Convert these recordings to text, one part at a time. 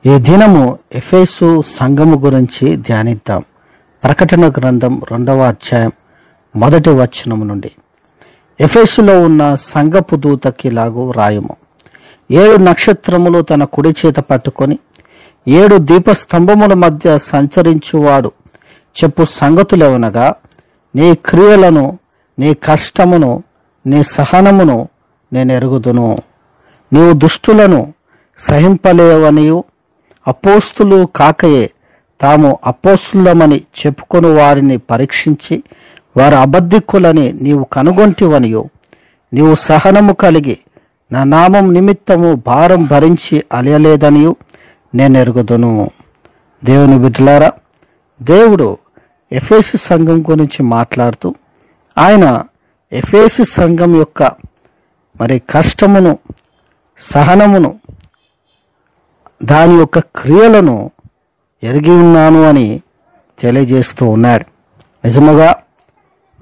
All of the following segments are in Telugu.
ఈ దినము ఎఫెసు సంఘము గురించి ధ్యానిద్దాం. ప్రకటన గ్రంథం 2వ అధ్యాయం 1వ వచనము నుండి. ఎఫెసులో ఉన్న సంఘపు దూతకి ఇలాగు రాయము. 7 నక్షత్రములు తన కుడి చేత పట్టుకొని 7 దీపస్తంభముల మధ్య సంచరించువాడు చెప్పు సంగతులెవనగా, నీ క్రియలను, నీ కష్టమును, నీ సహనమును నేను ఎరుగుదును. నీవు దుష్టులను సహింపలేవనియు, అపోస్తులు కాకయే తాము అపోస్తులమని చెప్పుకొని వారిని పరీక్షించి వారు అబద్ధికులని నీవు కనుగొంటివనియు, నీవు సహనము కలిగి నా నామం నిమిత్తము భారం భరించి అలయలేదనియు నేను ఎరుగుదును. దేవుని బిడ్డలారా, దేవుడు ఎఫెసు సంఘం గురించి మాట్లాడుతూ ఆయన ఎఫెసు సంఘం యొక్క కష్టమును, సహనమును, దాని యొక్క క్రియలను ఎరిగి ఉన్నాను అని తెలియజేస్తూ ఉన్నాడు. నిజముగా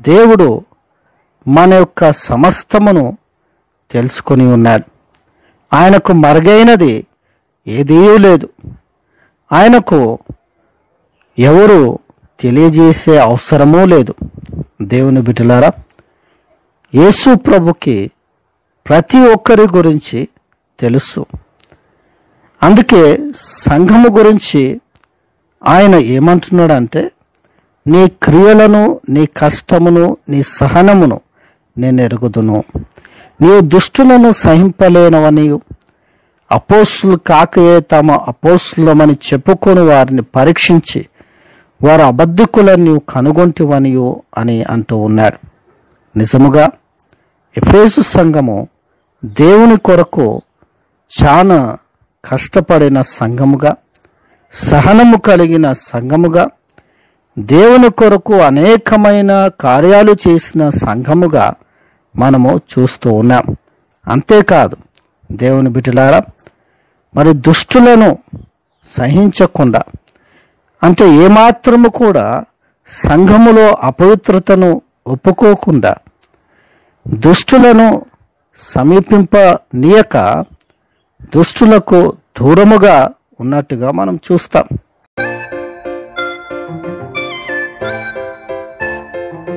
దేవుడు మన యొక్క సమస్తమును తెలుసుకొని ఉన్నాడు. ఆయనకు మరుగైనది ఏదీ లేదు. ఆయనకు ఎవరు తెలియజేసే అవసరమూ లేదు. దేవుని బిడ్డలారా, యేసు ప్రభుకి ప్రతి ఒక్కరి గురించి తెలుసు. అందుకే సంఘము గురించి ఆయన ఏమంటున్నాడంటే, నీ క్రియలను, నీ కష్టమును, నీ సహనమును నేను ఎరుగుదును. నీవు దుష్టులను సహింపలేనవనియు, అపోస్తులు కాకయే తమ అపోస్తులమని చెప్పుకొని వారిని పరీక్షించి వారు అబద్ధికులను నీవు కనుగొంటివనియు అని అంటూ ఉన్నాడు. నిజముగా ఎఫెసు సంఘము దేవుని కొరకు చాలా కష్టపడిన సంఘముగా, సహనము కలిగిన సంఘముగా, దేవుని కొరకు అనేకమైన కార్యాలు చేసిన సంఘముగా మనము చూస్తూ ఉన్నాం. అంతేకాదు దేవుని బిడ్డలారా, దుష్టులను సహించకుండా, అంటే ఏమాత్రము కూడా సంఘములో అపవిత్రతను ఒప్పుకోకుండా, దుష్టులను సమీపింపనీయక దుష్టులకు దూరముగా ఉన్నట్టుగా మనం చూస్తాం.